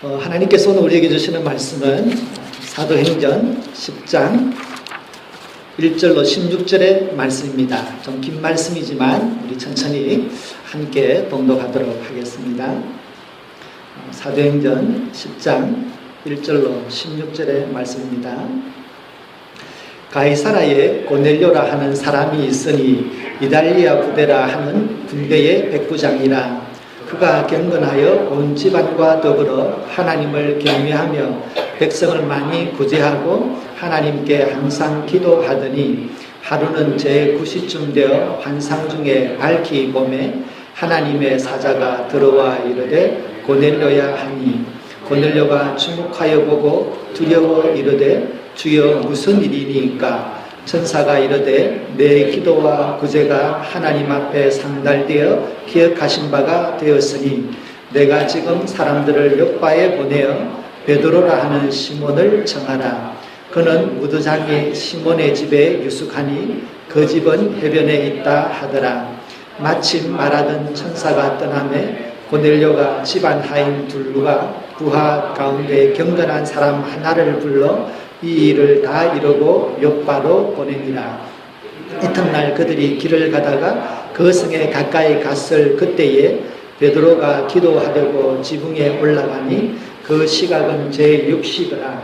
하나님께서 오늘 우리에게 주시는 말씀은 사도행전 10장 1절로 16절의 말씀입니다. 좀 긴 말씀이지만 우리 천천히 함께 봉독하도록 하겠습니다. 사도행전 10장 1절로 16절의 말씀입니다. 가이사라에 고넬료라 하는 사람이 있으니 이달리아 부대라 하는 군대의 백부장이라. 그가 경건하여 온 집안과 더불어 하나님을 경외하며 백성을 많이 구제하고 하나님께 항상 기도하더니 하루는 제9시쯤 되어 환상 중에 밝히 보매 하나님의 사자가 들어와 이르되 고넬료야 하니 고넬료가 주목하여 보고 두려워 이르되 주여 무슨 일이니까? 천사가 이르되 내 기도와 구제가 하나님 앞에 상달되어 기억하신 바가 되었으니 내가 지금 사람들을 요바에 보내어 베드로라 하는 시몬을 청하라. 그는 무드장이 시몬의 집에 유숙하니 그 집은 해변에 있다 하더라. 마침 말하던 천사가 떠나매 고넬료가 집안 하인 둘과 부하 가운데 경건한 사람 하나를 불러 이 일을 다 이루고 요바로 보내니라. 이튿날 그들이 길을 가다가 그 성에 가까이 갔을 그때에 베드로가 기도하려고 지붕에 올라가니 그 시각은 제6시더라.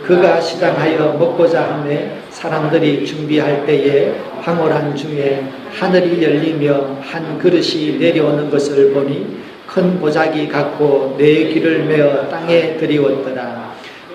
그가 시장하여 먹고자 하매 사람들이 준비할 때에 황홀한 중에 하늘이 열리며 한 그릇이 내려오는 것을 보니 큰 보자기 같고 네 귀를 메어 땅에 들이웠더라.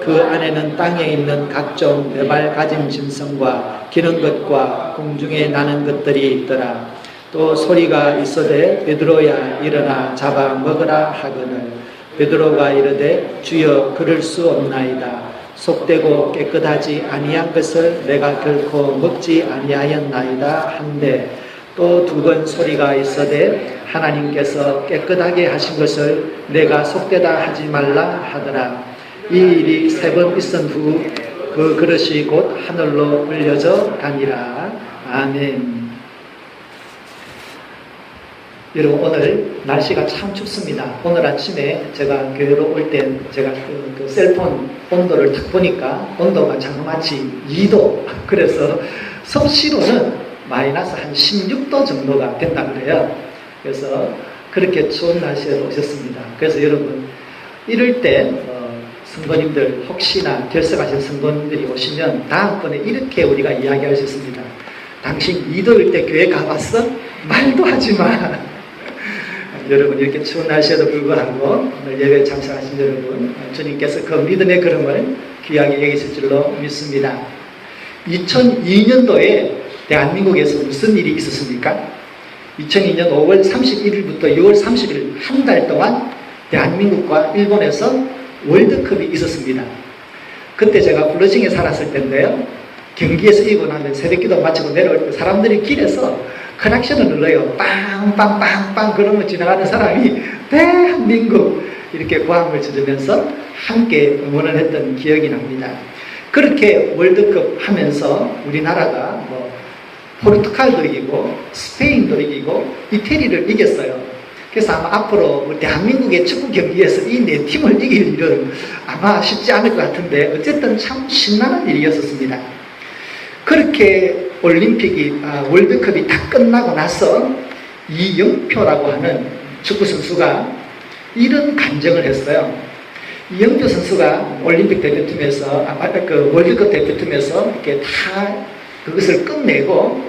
그 안에는 땅에 있는 각종 네발 가진 짐승과 기는 것과 공중에 나는 것들이 있더라. 또 소리가 있어되 베드로야 일어나 잡아 먹으라 하거늘 베드로가 이르되 주여 그럴 수 없나이다. 속되고 깨끗하지 아니한 것을 내가 결코 먹지 아니하였나이다 한데 또 두 번 소리가 있어되 하나님께서 깨끗하게 하신 것을 내가 속되다 하지 말라 하더라. 이 일이 3번 있은 후 그 그릇이 곧 하늘로 올려져 가니라. 아멘. 여러분 오늘 날씨가 참 춥습니다. 오늘 아침에 제가 교회로 올 때 제가 그 셀폰 온도를 딱 보니까 온도가 자그마치 2도 그래서 섭씨로는 마이너스 한 16도 정도가 된다 그래요. 그래서 그렇게 추운 날씨에 오셨습니다. 그래서 여러분 이럴 때 성도님들 혹시나 결석하신 성도님들이 오시면 다음번에 이렇게 우리가 이야기할 수 있습니다. 당신 2도일 때 교회 가봤어? 말도 하지 마. 여러분 이렇게 추운 날씨에도 불구하고 오늘 예배에 참석하신 여러분 주님께서 그 믿음의 걸음을 귀하게 여기실 줄로 믿습니다. 2002년도에 대한민국에서 무슨 일이 있었습니까? 2002년 5월 31일부터 6월 30일 한 달 동안 대한민국과 일본에서 월드컵이 있었습니다. 그때 제가 블루징에 살았을 때인데요. 경기에서 이기고 나면 새벽기도 마치고 내려올 때 사람들이 길에서 크락션을 눌러요. 빵빵빵빵 그러면 지나가는 사람이 대한민국 이렇게 고함을 지르면서 함께 응원을 했던 기억이 납니다. 그렇게 월드컵 하면서 우리나라가 포르투갈도 이기고 스페인도 이기고 이태리를 이겼어요. 그래서 아마 앞으로 대한민국의 축구 경기에서 이 네 팀을 이길 일은 아마 쉽지 않을 것 같은데 어쨌든 참 신나는 일이었습니다. 그렇게 월드컵이 다 끝나고 나서 이영표라고 하는 축구 선수가 이런 간증을 했어요. 이영표 선수가 올림픽 대표팀에서 월드컵 대표팀에서 이렇게 다 그것을 끝내고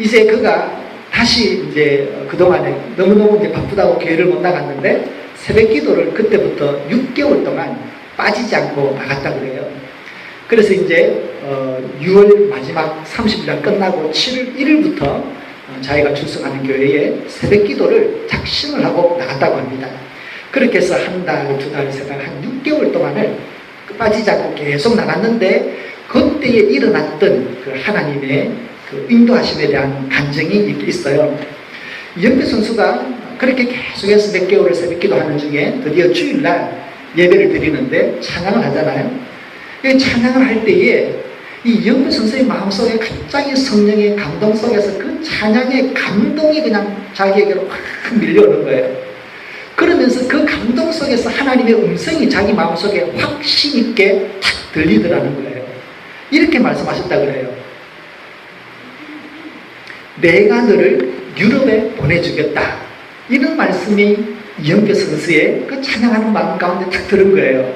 이제 그가 다시 이제 그동안에 너무너무 이제 바쁘다고 교회를 못 나갔는데 새벽 기도를 그때부터 6개월 동안 빠지지 않고 나갔다고 그래요. 그래서 이제 6월 마지막 30일 끝나고 7월 1일부터 자기가 출석하는 교회에 새벽 기도를 작심을 하고 나갔다고 합니다. 그렇게 해서 한 달, 두 달, 세 달, 한 6개월 동안을 빠지지 않고 계속 나갔는데 그때에 일어났던 그 하나님의 그 인도하심에 대한 간증이 이렇게 있어요. 이영표 선수가 그렇게 계속해서 몇 개월을 새벽 기도하는 중에 드디어 주일날 예배를 드리는데 찬양을 하잖아요. 이 찬양을 할 때에 이 이영표 선수의 마음속에 갑자기 성령의 감동 속에서 그 찬양의 감동이 그냥 자기에게로 확 밀려오는 거예요. 그러면서 그 감동 속에서 하나님 하나님의 음성이 자기 마음속에 확신 있게 탁 들리더라는 거예요. 이렇게 말씀하셨다 그래요. 내가 너를 유럽에 보내주겠다. 이런 말씀이 이영표 선수의 그 찬양하는 마음 가운데 탁 들은 거예요.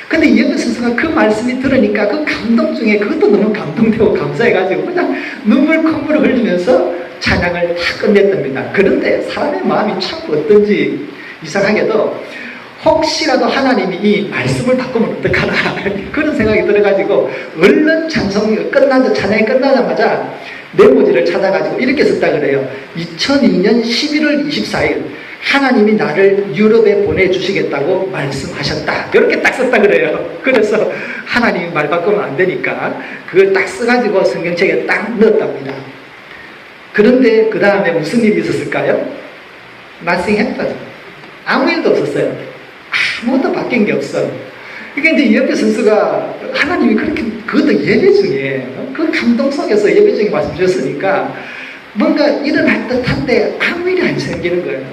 근데 이영표 선수가 그 말씀이 들으니까 그 감동 중에 그것도 너무 감동되고 감사해가지고 그냥 눈물 콧물을 흘리면서 찬양을 다 끝냈답니다. 그런데 사람의 마음이 참 어떤지 이상하게도 혹시라도 하나님이 이 말씀을 바꾸면 어떡하나 그런 생각이 들어가지고 얼른 찬양이 끝나자마자 메모지를 찾아가지고 이렇게 썼다 그래요. 2002년 11월 24일 하나님이 나를 유럽에 보내주시겠다고 말씀하셨다. 이렇게 딱 썼다 그래요. 그래서 하나님이 말 바꾸면 안 되니까 그걸 딱 써가지고 성경책에 딱 넣었답니다. 그런데 그 다음에 무슨 일이 있었을까요? Nothing happened. 아무 일도 없었어요. 아무것도 바뀐 게 없어. 그러니까 이제 이영표 선수가 하나님이 그렇게 그것도 예배 중에 그 감동 속에서 예배 중에 말씀 주셨으니까 뭔가 일어날 듯한데 아무 일이 안 생기는 거예요.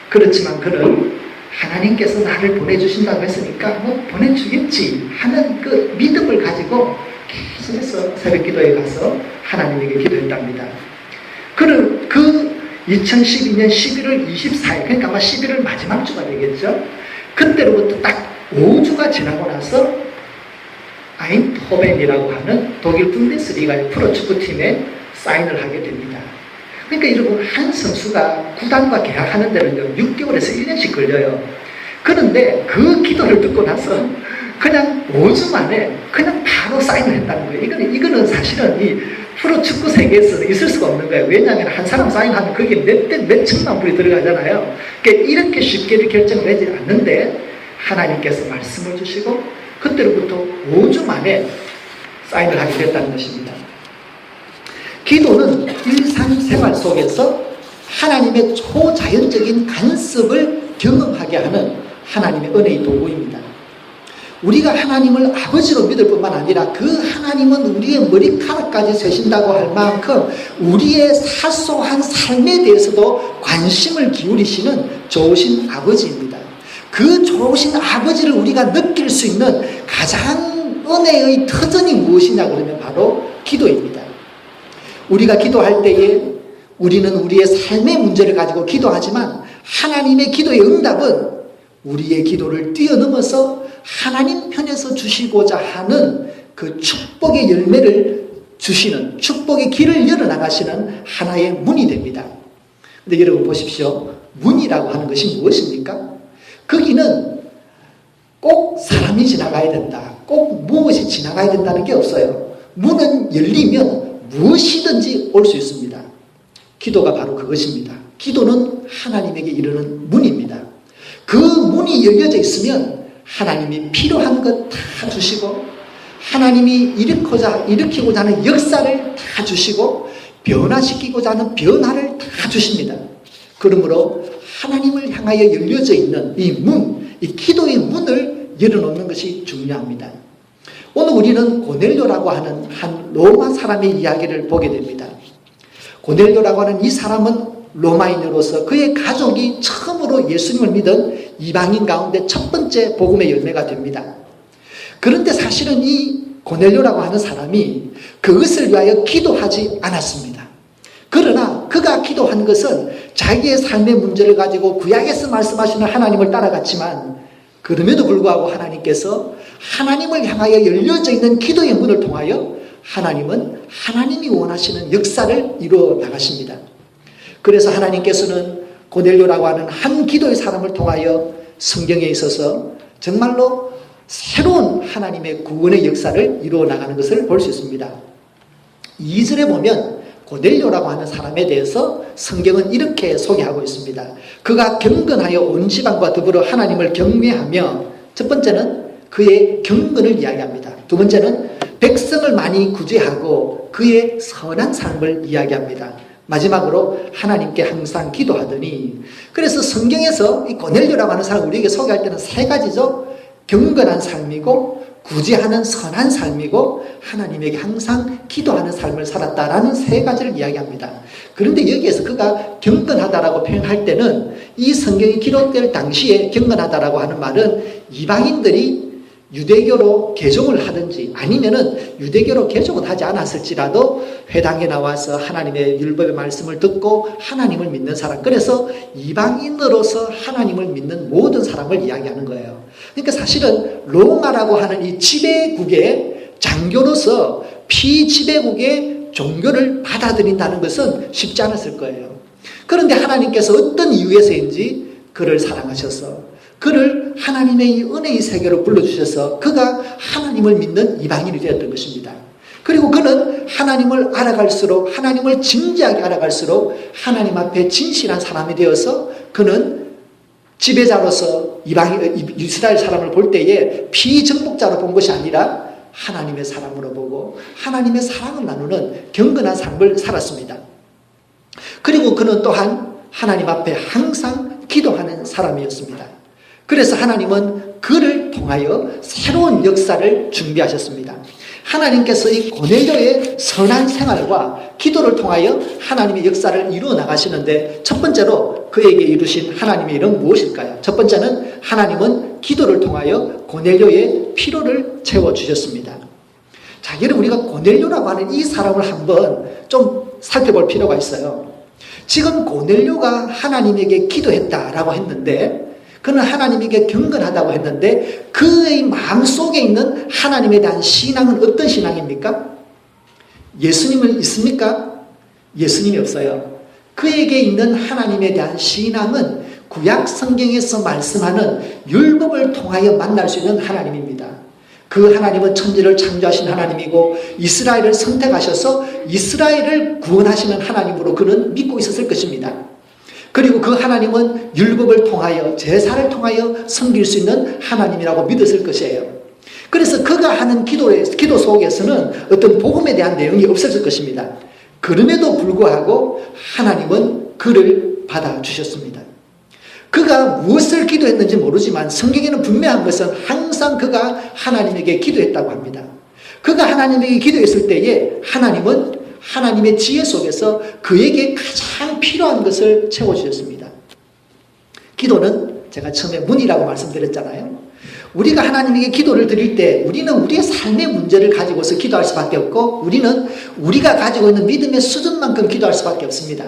그렇지만 그는 하나님께서 나를 보내주신다고 했으니까 뭐 보내주겠지 하는 그 믿음을 가지고 계속해서 새벽 기도에 가서 하나님에게 기도했답니다. 그는 그 2012년 11월 24일 그러니까 아마 11월 마지막 주가 되겠죠. 그때로부터 딱 5주가 지나고 나서 아인토벤이라고 하는 독일 분데스리가의 프로축구팀에 사인을 하게 됩니다. 그러니까 여러분 한 선수가 구단과 계약하는 데는 6개월에서 1년씩 걸려요. 그런데 그 기도를 듣고 나서 그냥 5주 만에 그냥 바로 사인을 했다는 거예요. 이거는 사실은 이 프로축구 세계에서 있을 수가 없는 거예요. 왜냐하면 한 사람 사인하면 거기에 몇 천만 불이 들어가잖아요. 그러니까 이렇게 쉽게 결정을 내지 않는데 하나님께서 말씀을 주시고 그때로부터 5주 만에 사인을 하게 됐다는 것입니다. 기도는 일상생활 속에서 하나님의 초자연적인 간섭을 경험하게 하는 하나님의 은혜의 도구입니다. 우리가 하나님을 아버지로 믿을 뿐만 아니라 그 하나님은 우리의 머리카락까지 세신다고 할 만큼 우리의 사소한 삶에 대해서도 관심을 기울이시는 좋으신 아버지입니다. 그 좋으신 아버지를 우리가 느낄 수 있는 가장 은혜의 터전이 무엇이냐 그러면 바로 기도입니다. 우리가 기도할 때에 우리는 우리의 삶의 문제를 가지고 기도하지만 하나님의 기도의 응답은 우리의 기도를 뛰어넘어서 하나님 편에서 주시고자 하는 그 축복의 열매를 주시는 축복의 길을 열어나가시는 하나의 문이 됩니다. 근데 여러분 보십시오. 문이라고 하는 것이 무엇입니까? 거기는 꼭 사람이 지나가야 된다. 꼭 무엇이 지나가야 된다는 게 없어요. 문은 열리면 무엇이든지 올 수 있습니다. 기도가 바로 그것입니다. 기도는 하나님에게 이르는 문입니다. 그 문이 열려져 있으면 하나님이 필요한 것 다 주시고 하나님이 일으키고자 하는 역사를 다 주시고 변화시키고자 하는 변화를 다 주십니다. 그러므로 하나님을 향하여 열려져 있는 이 문, 이 기도의 문을 열어놓는 것이 중요합니다. 오늘 우리는 고넬료라고 하는 한 로마 사람의 이야기를 보게 됩니다. 고넬료라고 하는 이 사람은 로마인으로서 그의 가족이 처음으로 예수님을 믿은 이방인 가운데 첫 번째 복음의 열매가 됩니다. 그런데 사실은 이 고넬료라고 하는 사람이 그것을 위하여 기도하지 않았습니다. 그러나 그가 기도한 것은 자기의 삶의 문제를 가지고 구약에서 말씀하시는 하나님을 따라갔지만 그럼에도 불구하고 하나님께서 하나님을 향하여 열려져 있는 기도의 문을 통하여 하나님은 하나님이 원하시는 역사를 이루어 나가십니다. 그래서 하나님께서는 고넬료라고 하는 한 기도의 사람을 통하여 성경에 있어서 정말로 새로운 하나님의 구원의 역사를 이루어 나가는 것을 볼 수 있습니다. 2절에 보면 고넬료라고 하는 사람에 대해서 성경은 이렇게 소개하고 있습니다. 그가 경건하여 온 지방과 더불어 하나님을 경외하며 첫 번째는 그의 경건을 이야기합니다. 두 번째는 백성을 많이 구제하고 그의 선한 삶을 이야기합니다. 마지막으로 하나님께 항상 기도하더니 그래서 성경에서 이 고넬료라고 하는 사람을 우리에게 소개할 때는 세 가지죠. 경건한 삶이고 구제하는 선한 삶이고 하나님에게 항상 기도하는 삶을 살았다라는 세 가지를 이야기합니다. 그런데 여기에서 그가 경건하다라고 표현할 때는 이 성경이 기록될 당시에 경건하다라고 하는 말은 이방인들이 유대교로 개종을 하든지 아니면은 유대교로 개종을 하지 않았을지라도 회당에 나와서 하나님의 율법의 말씀을 듣고 하나님을 믿는 사람, 그래서 이방인으로서 하나님을 믿는 모든 사람을 이야기하는 거예요. 그러니까 사실은 로마라고 하는 이 지배국의 장교로서 피지배국의 종교를 받아들인다는 것은 쉽지 않았을 거예요. 그런데 하나님께서 어떤 이유에서인지 그를 사랑하셔서 그를 하나님의 이 은혜의 세계로 불러주셔서 그가 하나님을 믿는 이방인이 되었던 것입니다. 그리고 그는 하나님을 알아갈수록, 하나님을 진지하게 알아갈수록 하나님 앞에 진실한 사람이 되어서 그는 지배자로서 이스라엘 사람을 볼 때에 피정복자로 본 것이 아니라 하나님의 사람으로 보고 하나님의 사랑을 나누는 경건한 삶을 살았습니다. 그리고 그는 또한 하나님 앞에 항상 기도하는 사람이었습니다. 그래서 하나님은 그를 통하여 새로운 역사를 준비하셨습니다. 하나님께서 이 고넬료의 선한 생활과 기도를 통하여 하나님의 역사를 이루어 나가시는데 첫 번째로 그에게 이루신 하나님의 일은 무엇일까요? 첫 번째는 하나님은 기도를 통하여 고넬료의 필요를 채워주셨습니다. 자, 여러분 우리가 고넬료라고 하는 이 사람을 한번 좀 살펴볼 필요가 있어요. 지금 고넬료가 하나님에게 기도했다라고 했는데 그는 하나님에게 경건하다고 했는데 그의 마음속에 있는 하나님에 대한 신앙은 어떤 신앙입니까? 예수님은 있습니까? 예수님이 없어요. 그에게 있는 하나님에 대한 신앙은 구약 성경에서 말씀하는 율법을 통하여 만날 수 있는 하나님입니다. 그 하나님은 천지를 창조하신 하나님이고 이스라엘을 선택하셔서 이스라엘을 구원하시는 하나님으로 그는 믿고 있었을 것입니다. 그리고 그 하나님은 율법을 통하여 제사를 통하여 섬길 수 있는 하나님이라고 믿었을 것이에요. 그래서 그가 하는 기도 속에서는 어떤 복음에 대한 내용이 없었을 것입니다. 그럼에도 불구하고 하나님은 그를 받아주셨습니다. 그가 무엇을 기도했는지 모르지만 성경에는 분명한 것은 항상 그가 하나님에게 기도했다고 합니다. 그가 하나님에게 기도했을 때에 하나님은 하나님의 지혜 속에서 그에게 가장 필요한 것을 채워주셨습니다. 기도는 제가 처음에 문이라고 말씀드렸잖아요. 우리가 하나님에게 기도를 드릴 때 우리는 우리의 삶의 문제를 가지고서 기도할 수밖에 없고 우리는 우리가 가지고 있는 믿음의 수준만큼 기도할 수밖에 없습니다.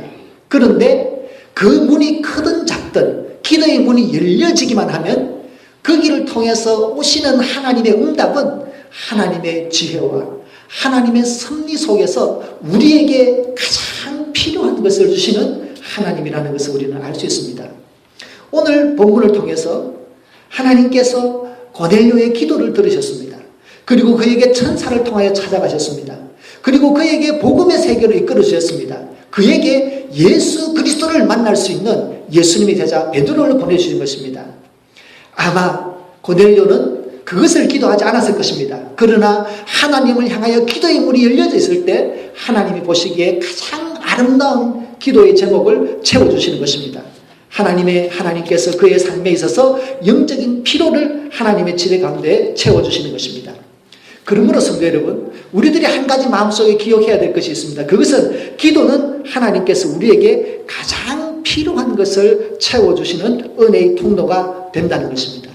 그런데 그 문이 크든 작든 기도의 문이 열려지기만 하면 그 길을 통해서 오시는 하나님의 응답은 하나님의 지혜와 하나님의 섭리 속에서 우리에게 가장 필요한 것을 주시는 하나님이라는 것을 우리는 알 수 있습니다. 오늘 본문을 통해서 하나님께서 고넬료의 기도를 들으셨습니다. 그리고 그에게 천사를 통하여 찾아가셨습니다. 그리고 그에게 복음의 세계로 이끌어 주셨습니다. 그에게 예수 그리스도를 만날 수 있는 예수님의 제자 베드로를 보내주신 것입니다. 아마 고넬료는 그것을 기도하지 않았을 것입니다. 그러나 하나님을 향하여 기도의 문이 열려져 있을 때 하나님이 보시기에 가장 아름다운 기도의 제목을 채워주시는 것입니다. 하나님께서 그의 삶에 있어서 영적인 피로를 하나님의 지혜 가운데 채워주시는 것입니다. 그러므로 성도 여러분, 우리들이 한 가지 마음속에 기억해야 될 것이 있습니다. 그것은 기도는 하나님께서 우리에게 가장 필요한 것을 채워주시는 은혜의 통로가 된다는 것입니다.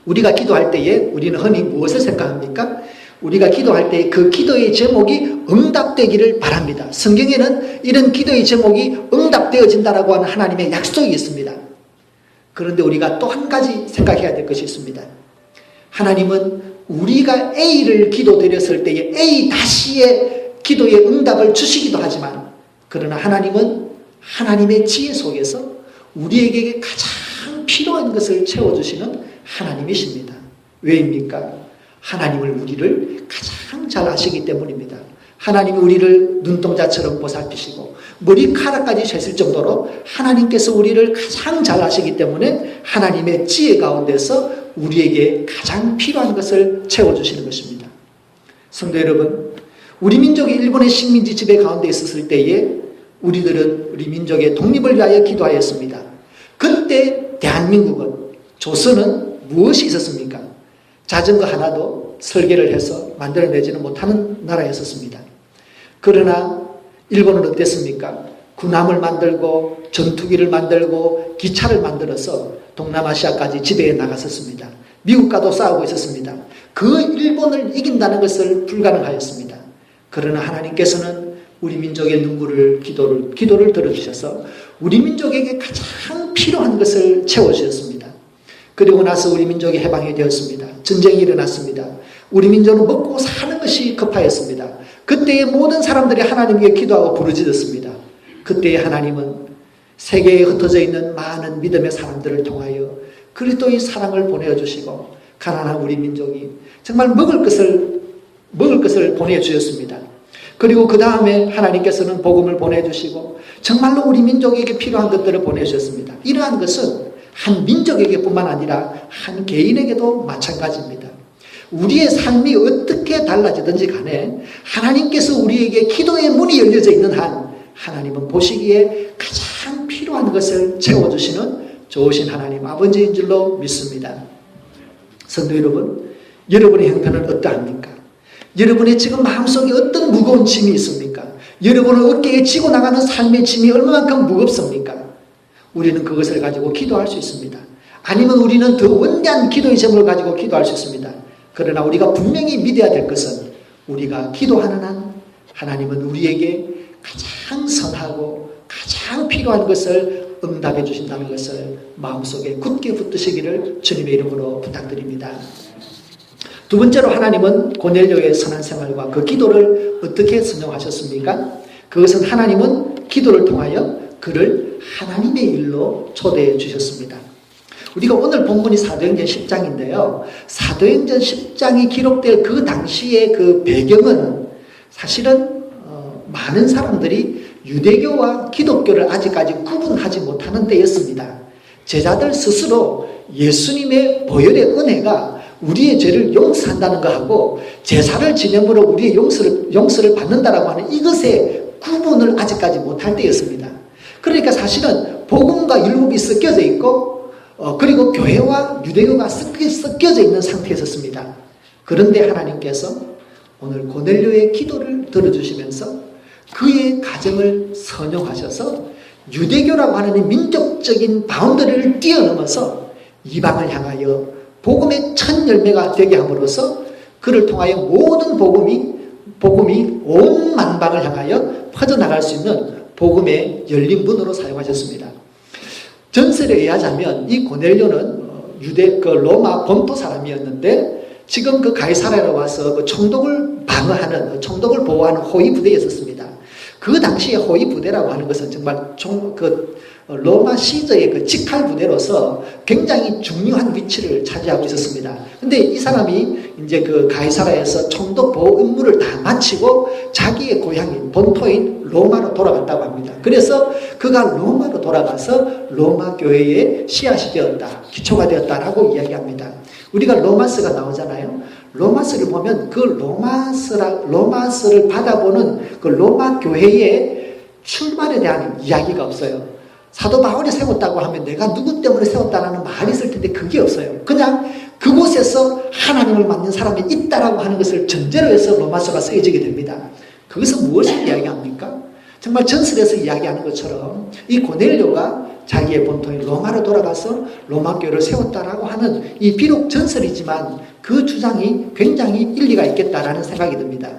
우리가 기도할 때에 우리는 흔히 무엇을 생각합니까? 우리가 기도할 때 그 기도의 제목이 응답되기를 바랍니다. 성경에는 이런 기도의 제목이 응답되어진다라고 하는 하나님의 약속이 있습니다. 그런데 우리가 또 한 가지 생각해야 될 것이 있습니다. 하나님은 우리가 A를 기도드렸을 때에 A 다시의 기도의 응답을 주시기도 하지만 그러나 하나님은 하나님의 지혜 속에서 우리에게 가장 필요한 것을 채워주시는 하나님이십니다. 왜입니까? 하나님을 우리를 가장 잘 아시기 때문입니다. 하나님이 우리를 눈동자처럼 보살피시고 머리카락까지 쟀을 정도로 하나님께서 우리를 가장 잘 아시기 때문에 하나님의 지혜 가운데서 우리에게 가장 필요한 것을 채워주시는 것입니다. 성도 여러분, 우리 민족이 일본의 식민지 지배 가운데 있었을 때에 우리들은 우리 민족의 독립을 위하여 기도하였습니다. 그때 대한민국은, 조선은 무엇이 있었습니까? 자전거 하나도 설계를 해서 만들어내지는 못하는 나라였었습니다. 그러나 일본은 어땠습니까? 군함을 만들고 전투기를 만들고 기차를 만들어서 동남아시아까지 지배해 나갔었습니다. 미국과도 싸우고 있었습니다. 그 일본을 이긴다는 것을 불가능하였습니다. 그러나 하나님께서는 우리 민족의 기도를 들어주셔서 우리 민족에게 가장 필요한 것을 채워주셨습니다. 그리고 나서 우리 민족이 해방이 되었습니다. 전쟁이 일어났습니다. 우리 민족은 먹고 사는 것이 급하였습니다. 그때의 모든 사람들이 하나님께 기도하고 부르짖었습니다. 그때의 하나님은 세계에 흩어져 있는 많은 믿음의 사람들을 통하여 그리스도의 사랑을 보내주시고 가난한 우리 민족이 정말 먹을 것을 보내주셨습니다. 그리고 그 다음에 하나님께서는 복음을 보내주시고 정말로 우리 민족에게 필요한 것들을 보내주셨습니다. 이러한 것은 한 민족에게 뿐만 아니라 한 개인에게도 마찬가지입니다. 우리의 삶이 어떻게 달라지든지 간에 하나님께서 우리에게 기도의 문이 열려져 있는 한 하나님은 보시기에 가장 필요한 것을 채워주시는 좋으신 하나님 아버지인 줄로 믿습니다. 성도 여러분, 여러분의 형편은 어떠합니까? 여러분의 지금 마음속에 어떤 무거운 짐이 있습니까? 여러분의 어깨에 지고 나가는 삶의 짐이 얼마만큼 무겁습니까? 우리는 그것을 가지고 기도할 수 있습니다. 아니면 우리는 더 원대한 기도의 제목을 가지고 기도할 수 있습니다. 그러나 우리가 분명히 믿어야 될 것은 우리가 기도하는 한 하나님은 우리에게 가장 선하고 가장 필요한 것을 응답해 주신다는 것을 마음속에 굳게 붙드시기를 주님의 이름으로 부탁드립니다. 두 번째로 하나님은 고넬료의 선한 생활과 그 기도를 어떻게 선용하셨습니까? 그것은 하나님은 기도를 통하여 그를 하나님의 일로 초대해 주셨습니다. 우리가 오늘 본문이 사도행전 10장인데요. 사도행전 10장이 기록될 그 당시의 그 배경은 사실은 많은 사람들이 유대교와 기독교를 아직까지 구분하지 못하는 때였습니다. 제자들 스스로 예수님의 보혈의 은혜가 우리의 죄를 용서한다는 것하고 제사를 지냄으로 우리의 용서를 받는다라고 하는 이것의 구분을 아직까지 못할 때였습니다. 그러니까 사실은 복음과 율법이 섞여져 있고 그리고 교회와 유대교가 섞여져 있는 상태였습니다. 그런데 하나님께서 오늘 고넬료의 기도를 들어주시면서 그의 가정을 선용하셔서 유대교라고 하는 민족적인 바운더리를 뛰어넘어서 이방을 향하여 복음의 첫 열매가 되게 함으로써 그를 통하여 모든 복음이 온 만방을 향하여 퍼져나갈 수 있는 복음의 열린 문으로 사용하셨습니다. 전설에 의하자면 이 고넬료는 로마 본토 사람이었는데 지금 그 가이사랴로 와서 그 총독을 방어하는, 총독을 보호하는 호위 부대에 있었습니다. 그 당시에 호위 부대라고 하는 것은 정말 로마 시저의 그 직할 부대로서 굉장히 중요한 위치를 차지하고 있었습니다. 근데 이 사람이 이제 그 가이사라에서 총독 보호 임무를 다 마치고 자기의 고향인 본토인 로마로 돌아갔다고 합니다. 그래서 그가 로마로 돌아가서 로마 교회의 씨앗이 되었다, 기초가 되었다라고 이야기합니다. 우리가 로마서가 나오잖아요. 로마서를 보면 그 로마서를 받아보는 그 로마 교회의 출발에 대한 이야기가 없어요. 사도 바울이 세웠다고 하면 내가 누구 때문에 세웠다라는 말이 있을 텐데 그게 없어요. 그냥 그곳에서 하나님을 만난 사람이 있다라고 하는 것을 전제로 해서 로마서가 쓰여지게 됩니다. 그것은 무엇을 이야기합니까? 정말 전설에서 이야기하는 것처럼 이 고넬료가 자기의 본토인 로마로 돌아가서 로마 교회를 세웠다라고 하는 이 비록 전설이지만 그 주장이 굉장히 일리가 있겠다라는 생각이 듭니다.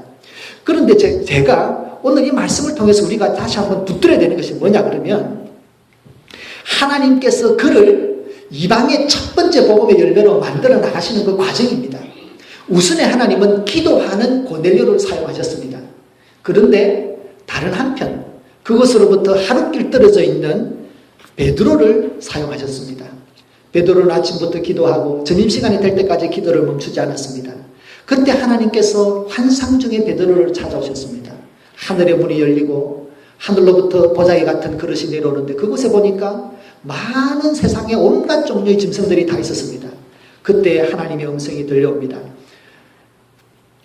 그런데 제가 오늘 이 말씀을 통해서 우리가 다시 한번 붙들어야 되는 것이 뭐냐 그러면 하나님께서 그를 이방의 첫 번째 복음의 열매로 만들어 나가시는 그 과정입니다. 우선에 하나님은 기도하는 고넬료를 사용하셨습니다. 그런데 다른 한편 그것으로부터 하루길 떨어져 있는 베드로를 사용하셨습니다. 베드로는 아침부터 기도하고 점심시간이 될 때까지 기도를 멈추지 않았습니다. 그때 하나님께서 환상 중에 베드로를 찾아오셨습니다. 하늘의 문이 열리고 하늘로부터 보자기 같은 그릇이 내려오는데 그곳에 보니까 많은 세상의 온갖 종류의 짐승들이 다 있었습니다. 그때 하나님의 음성이 들려옵니다.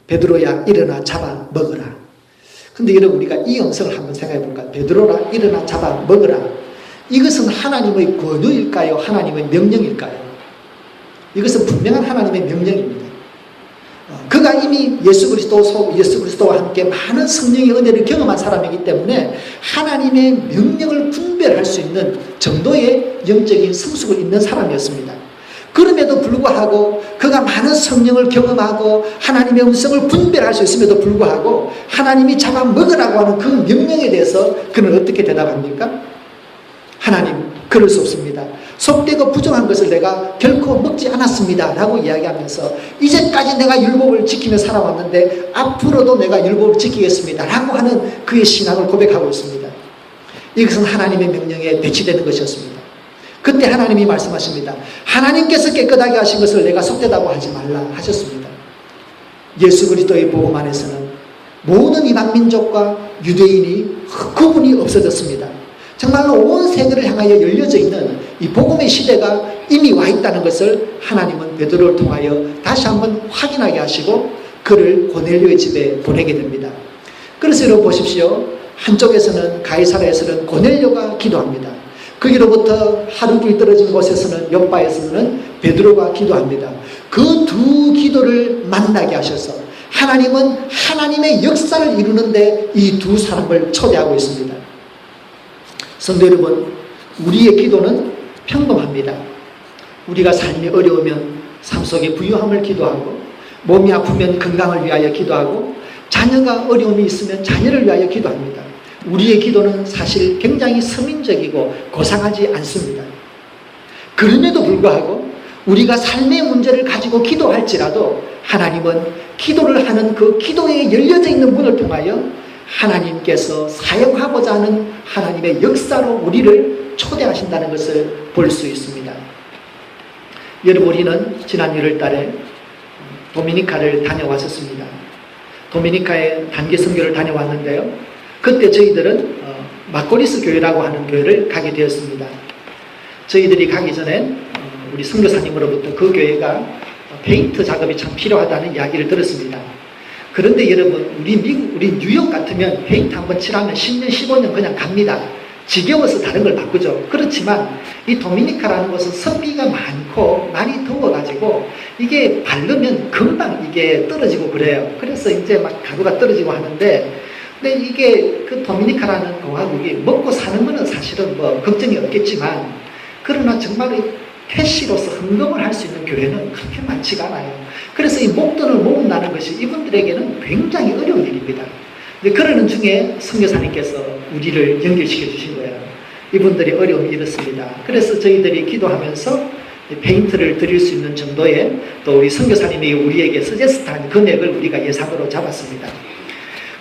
베드로야 일어나 잡아 먹으라. 근데 여러분 우리가 이 음성을 한번 생각해 볼까요? 베드로라 일어나 잡아 먹으라. 이것은 하나님의 권유일까요? 하나님의 명령일까요? 이것은 분명한 하나님의 명령입니다. 그가 이미 예수 그리스도와 함께 많은 성령의 은혜를 경험한 사람이기 때문에 하나님의 명령을 분별할 수 있는 정도의 영적인 성숙을 있는 사람이었습니다. 그럼에도 불구하고 그가 많은 성령을 경험하고 하나님의 음성을 분별할 수 있음에도 불구하고 하나님이 잡아먹으라고 하는 그 명령에 대해서 그는 어떻게 대답합니까? 하나님, 그럴 수 없습니다. 속되고 부정한 것을 내가 결코 먹지 않았습니다 라고 이야기하면서 이제까지 내가 율법을 지키며 살아왔는데 앞으로도 내가 율법을 지키겠습니다 라고 하는 그의 신앙을 고백하고 있습니다. 이것은 하나님의 명령에 배치되는 것이었습니다. 그때 하나님이 말씀하십니다. 하나님께서 깨끗하게 하신 것을 내가 속되다고 하지 말라 하셨습니다. 예수 그리스도의 복음 안에서는 모든 이방민족과 유대인이 구분이 없어졌습니다. 정말로 온 세계를 향하여 열려져 있는 이 복음의 시대가 이미 와 있다는 것을 하나님은 베드로를 통하여 다시 한번 확인하게 하시고 그를 고넬료의 집에 보내게 됩니다. 그래서 여러분 보십시오. 한쪽에서는 가이사랴에서는 고넬료가 기도합니다. 거기로부터 하루길 떨어진 곳에서는 옆바에서는 베드로가 기도합니다. 그 두 기도를 만나게 하셔서 하나님은 하나님의 역사를 이루는데 이 두 사람을 초대하고 있습니다. 성도 여러분, 우리의 기도는 평범합니다. 우리가 삶이 어려우면 삶 속에 부유함을 기도하고, 몸이 아프면 건강을 위하여 기도하고, 자녀가 어려움이 있으면 자녀를 위하여 기도합니다. 우리의 기도는 사실 굉장히 서민적이고 고상하지 않습니다. 그럼에도 불구하고 우리가 삶의 문제를 가지고 기도할지라도 하나님은 기도를 하는 그 기도에 열려져 있는 문을 통하여 하나님께서 사용하고자 하는 하나님의 역사로 우리를 초대하신다는 것을 볼 수 있습니다. 여러분, 우리는 지난 1월 달에 도미니카를 다녀왔었습니다. 도미니카에 단기 선교를 다녀왔는데요. 그때 저희들은 마코리스 교회라고 하는 교회를 가게 되었습니다. 저희들이 가기 전에 우리 선교사님으로부터 그 교회가 페인트 작업이 참 필요하다는 이야기를 들었습니다. 그런데 여러분, 우리 뉴욕 같으면 페인트 한번 칠하면 10년, 15년 그냥 갑니다. 지겨워서 다른 걸 바꾸죠. 그렇지만 이 도미니카라는 곳은 습기가 많고 많이 더워가지고 이게 바르면 금방 이게 떨어지고 그래요. 그래서 이제 막 가구가 떨어지고 하는데, 근데 이게 그 도미니카라는 공화국이 먹고 사는 거는 사실은 뭐 걱정이 없겠지만, 그러나 정말 캐시로서 헌금을 할 수 있는 교회는 그렇게 많지가 않아요. 그래서 이 목돈을 모은다는 것이 이분들에게는 굉장히 어려운 일입니다. 근데 그러는 중에 선교사님께서 우리를 연결시켜 주신 거예요. 이분들이 어려움이 이렇습니다. 그래서 저희들이 기도하면서 페인트를 드릴 수 있는 정도의, 또 우리 선교사님이 우리에게 서제스트한 금액을 우리가 예산으로 잡았습니다.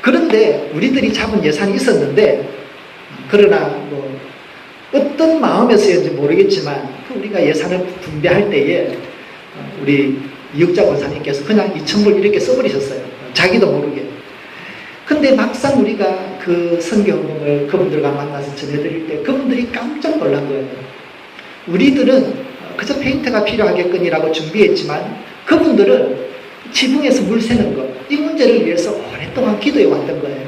그런데 우리들이 잡은 예산이 있었는데, 그러나 뭐 어떤 마음에서였는지 모르겠지만 우리가 예산을 분배할 때에 우리 이육자 권사님께서 그냥 2,000불 이렇게 써버리셨어요. 자기도 모르게. 근데 막상 우리가 그 선교헌금을 그분들과 만나서 전해드릴 때 그분들이 깜짝 놀란 거예요. 우리들은 그저 페인트가 필요하겠거니라고 준비했지만 그분들은 지붕에서 물 새는 것, 이 문제를 위해서 오랫동안 기도해 왔던 거예요.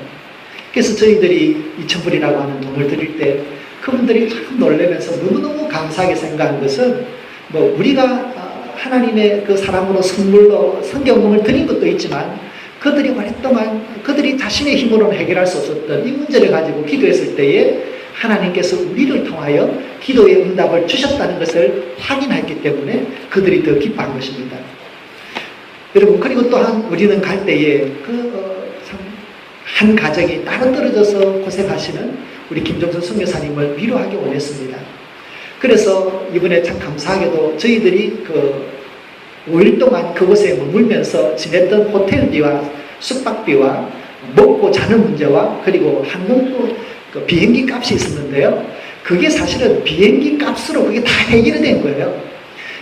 그래서 저희들이 2,000불이라고 하는 돈을 드릴 때 그분들이 참 놀라면서 너무너무 감사하게 생각한 것은, 뭐 우리가 하나님의 그 사랑으로 선물로 선교헌금을 드린 것도 있지만 그들이 오랫동안 그들이 자신의 힘으로는 해결할 수 없었던 이 문제를 가지고 기도했을 때에 하나님께서 우리를 통하여 기도의 응답을 주셨다는 것을 확인했기 때문에 그들이 더 기뻐한 것입니다. 여러분, 그리고 또한 우리는 갈 때에 한 가정이 따로 떨어져서 고생하시는 우리 김종선 선교사님을 위로하기 원했습니다. 그래서 이번에 참 감사하게도 저희들이 5일 동안 그곳에 머물면서 지냈던 호텔비와 숙박비와 먹고 자는 문제와 그리고 항공부 비행기 값이 있었는데요. 그게 사실은 비행기 값으로 그게 다 해결된 거예요.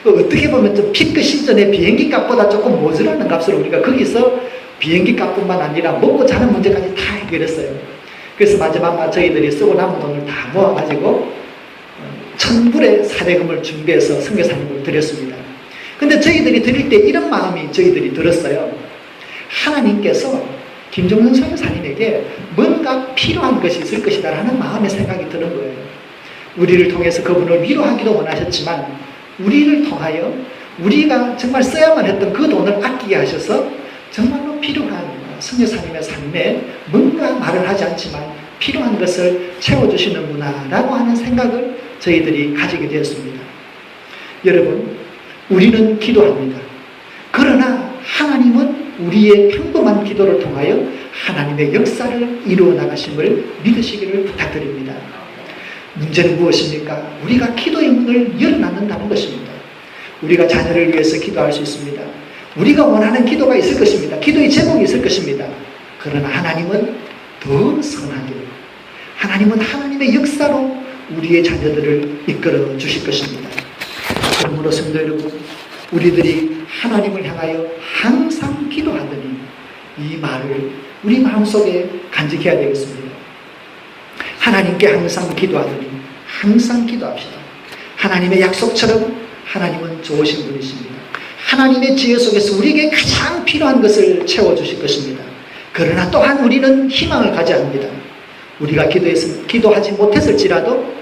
어떻게 보면 좀 피크 시즌에 비행기 값보다 조금 모자라는 값으로 우리가 거기서 비행기 값뿐만 아니라 먹고 자는 문제까지 다 해결했어요. 그래서 마지막 저희들이 쓰고 남은 돈을 다 모아가지고 1,000불의 사례금을 준비해서 선교사님을 드렸습니다. 근데 저희들이 드릴 때 이런 마음이 저희들이 들었어요. 하나님께서 김종선 선교사님에게 뭔가 필요한 것이 있을 것이다 라는 마음의 생각이 드는 거예요. 우리를 통해서 그분을 위로하기도 원하셨지만 우리를 통하여 우리가 정말 써야만 했던 그 돈을 아끼게 하셔서 정말로 필요한 선교사님의 삶에 뭔가 말을 하지 않지만 필요한 것을 채워주시는구나라고 하는 생각을 저희들이 가지게 되었습니다. 여러분, 우리는 기도합니다. 그러나 하나님은 우리의 평범한 기도를 통하여 하나님의 역사를 이루어 나가심을 믿으시기를 부탁드립니다. 문제는 무엇입니까? 우리가 기도의 문을 열어놓는다는 것입니다. 우리가 자녀를 위해서 기도할 수 있습니다. 우리가 원하는 기도가 있을 것입니다. 기도의 제목이 있을 것입니다. 그러나 하나님은 더 선하게, 하나님은 하나님의 역사로 우리의 자녀들을 이끌어 주실 것입니다. 그러므로 성도 여러분, 우리들이 하나님을 향하여 항상 기도하더니 이 말을 우리 마음속에 간직해야 되겠습니다. 하나님께 항상 기도하더니 항상 기도합시다. 하나님의 약속처럼 하나님은 좋으신 분이십니다. 하나님의 지혜 속에서 우리에게 가장 필요한 것을 채워주실 것입니다. 그러나 또한 우리는 희망을 가져야 합니다. 우리가 기도하지 못했을지라도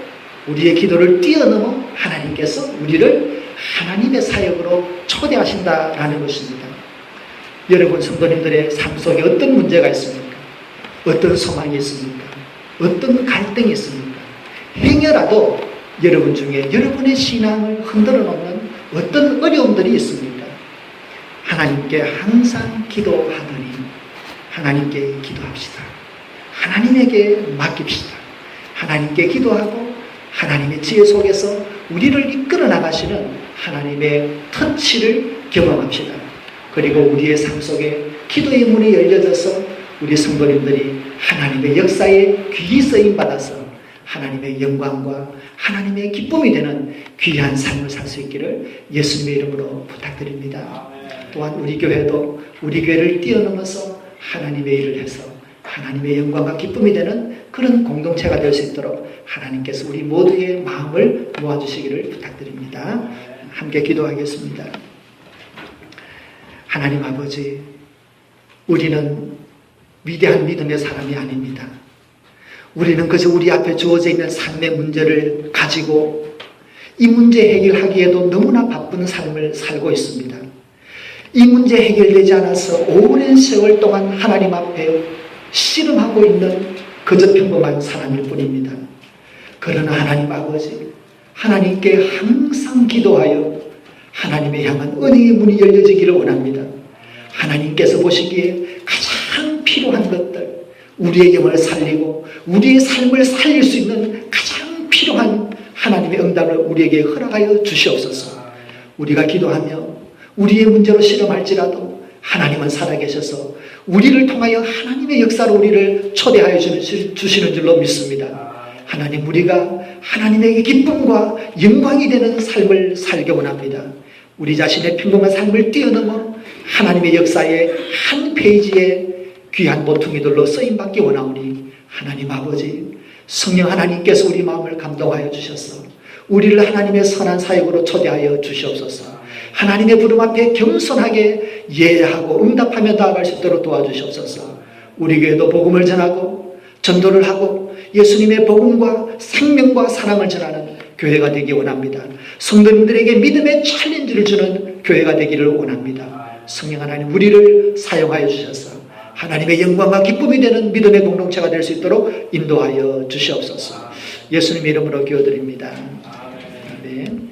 우리의 기도를 뛰어넘어 하나님께서 우리를 하나님의 사역으로 초대하신다라는 것입니다. 여러분 성도님들의 삶 속에 어떤 문제가 있습니까? 어떤 소망이 있습니까? 어떤 갈등이 있습니까? 행여라도 여러분 중에 여러분의 신앙을 흔들어 놓는 어떤 어려움들이 있습니까? 하나님께 항상 기도하더니 하나님께 기도합시다. 하나님에게 맡깁시다. 하나님께 기도하고 하나님의 지혜 속에서 우리를 이끌어 나가시는 하나님의 터치를 경험합시다. 그리고 우리의 삶 속에 기도의 문이 열려져서 우리 성도님들이 하나님의 역사에 귀히 쓰임받아서 하나님의 영광과 하나님의 기쁨이 되는 귀한 삶을 살 수 있기를 예수님의 이름으로 부탁드립니다. 또한 우리 교회도 우리 교회를 뛰어넘어서 하나님의 일을 해서 하나님의 영광과 기쁨이 되는 그런 공동체가 될 수 있도록 하나님께서 우리 모두의 마음을 모아주시기를 부탁드립니다. 함께 기도하겠습니다. 하나님 아버지, 우리는 위대한 믿음의 사람이 아닙니다. 우리는 그저 우리 앞에 주어져 있는 삶의 문제를 가지고 이 문제 해결하기에도 너무나 바쁜 삶을 살고 있습니다. 이 문제 해결되지 않아서 오랜 세월 동안 하나님 앞에 씨름하고 있는 그저 평범한 사람일 뿐입니다. 그러나 하나님 아버지, 하나님께 항상 기도하여 하나님의 향한 은혜의 문이 열려지기를 원합니다. 하나님께서 보시기에 가장 필요한 것들, 우리의 영을 살리고 우리의 삶을 살릴 수 있는 가장 필요한 하나님의 응답을 우리에게 허락하여 주시옵소서. 우리가 기도하며 우리의 문제로 실험할지라도 하나님은 살아계셔서 우리를 통하여 하나님의 역사로 우리를 초대하여 주시는 줄로 믿습니다. 하나님, 우리가 하나님에게 기쁨과 영광이 되는 삶을 살기 원합니다. 우리 자신의 평범한 삶을 뛰어넘어 하나님의 역사의 한 페이지에 귀한 모퉁이들로 쓰임받기 원하오니 하나님 아버지, 성령 하나님께서 우리 마음을 감동하여 주셔서 우리를 하나님의 선한 사역으로 초대하여 주시옵소서. 하나님의 부름 앞에 겸손하게 예하고 응답하며 나아갈 수 있도록 도와주시옵소서. 우리 교회도 복음을 전하고 전도를 하고 예수님의 복음과 생명과 사랑을 전하는 교회가 되기 원합니다. 성도님들에게 믿음의 챌린지를 주는 교회가 되기를 원합니다. 성령 하나님, 우리를 사용하여 주셔서 하나님의 영광과 기쁨이 되는 믿음의 공동체가 될 수 있도록 인도하여 주시옵소서. 예수님의 이름으로 기도드립니다. 아멘.